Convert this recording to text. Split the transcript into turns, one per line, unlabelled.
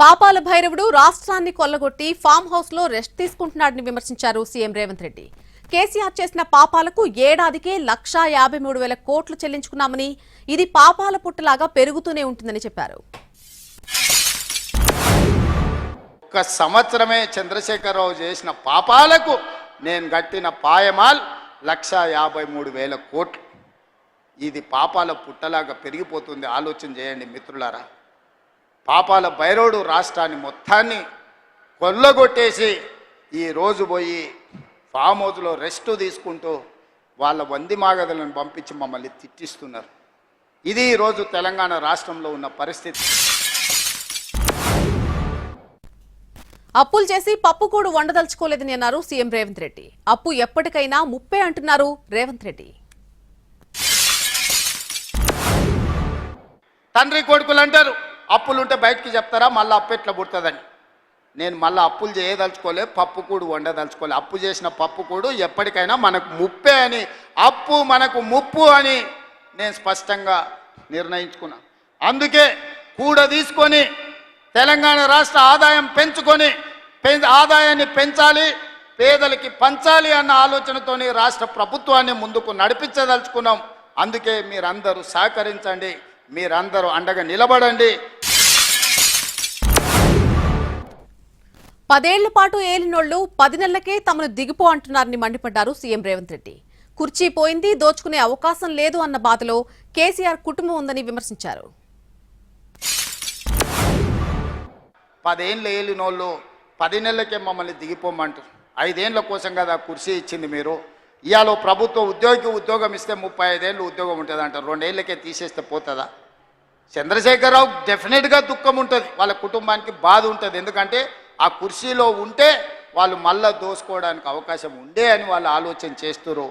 పాపాల భైరవుడు రాష్ట్రాన్ని కొల్లగొట్టి ఫామ్ హౌస్ లో రెస్ట్ తీసుకుంటున్నాడని విమర్శించారు సీఎం రేవంత్ రెడ్డి. కేసీఆర్ చేసిన పాపాలకు ఏడాదికే 1,53,000 కోట్లు చెల్లించుకున్నామని, ఇది పాపాల పుట్టలాగా పెరుగుతూనే ఉంటుందని చెప్పారు.
ఒక సంవత్సరమే చంద్రశేఖరరావు చేసిన పాపాలకు నేను కట్టిన పాయమాల్ 1,53,000 కోట్లు. ఇది పాపాల పుట్టలాగా పెరిగిపోతుంది. ఆలోచన చేయండి మిత్రులారా. పాపాల భైరవుడు రాష్ట్రాన్ని మొత్తాన్ని కొల్లగొట్టేసి ఈరోజు పోయి ఫామ్ హౌస్లో రెస్ట్ తీసుకుంటూ వాళ్ళ వంది మాగదులను పంపించి మమ్మల్ని తిట్టిస్తున్నారు. ఇది ఈరోజు తెలంగాణ రాష్ట్రంలో ఉన్న పరిస్థితి.
అప్పులు చేసి పప్పుకూడు వండదలుచుకోలేదని అన్నారు సీఎం రేవంత్ రెడ్డి. అప్పు ఎప్పటికైనా ముప్పే అంటున్నారు రేవంత్ రెడ్డి.
తండ్రి కొడుకులు అంటారు అప్పులుంటే బయటికి చెప్తారా, మళ్ళీ అప్పు ఎట్లా పుడుతుందని. నేను మళ్ళీ అప్పులు చేయదలుచుకోలే, పప్పుకూడు వండదలుచుకోలే. అప్పు చేసిన పప్పుకూడు ఎప్పటికైనా మనకు ముప్పే అని, అప్పు మనకు ముప్పు అని నేను స్పష్టంగా నిర్ణయించుకున్నా. అందుకే కూడ తీసుకొని తెలంగాణ రాష్ట్ర ఆదాయం పెంచుకొని ఆదాయాన్ని పెంచాలి, పేదలకి పంచాలి అన్న ఆలోచనతోని రాష్ట్ర ప్రభుత్వాన్ని ముందుకు నడిపించదలుచుకున్నాం. అందుకే మీరందరూ సహకరించండి, మీరందరూ అండగా నిలబడండి.
10 ఏళ్ల పాటు ఏలినోళ్లు 10 నెలలకే తమను దిగిపో అంటున్నారని మండిపడ్డారు సీఎం రేవంత్ రెడ్డి. కుర్చీ పోయింది, దోచుకునే అవకాశం లేదు అన్న బాధలో కేసీఆర్ కుటుంబం ఉందని విమర్శించారు.
10 ఏళ్ళు ఏలినోళ్ళు 10 నెలలకే మమ్మల్ని దిగిపోమంటారు. 5 ఏళ్ల కోసం కదా కుర్చీ ఇచ్చింది మీరు. ఇవాళ ప్రభుత్వ ఉద్యోగం ఇస్తే 35 ఏళ్ళు ఉద్యోగం ఉంటుంది అంటారు. 2 ఏళ్ళకే తీసేస్తే పోతుందా? చంద్రశేఖరరావు డెఫినెట్గా దుఃఖం ఉంటుంది, వాళ్ళ కుటుంబానికి బాధ ఉంటుంది. ఎందుకంటే ఆ కుర్చీలో ఉంటే వాళ్ళు మళ్ళా దోసుకోవడానికి అవకాశం ఉండే అని వాళ్ళు ఆలోచన చేస్తున్నారు.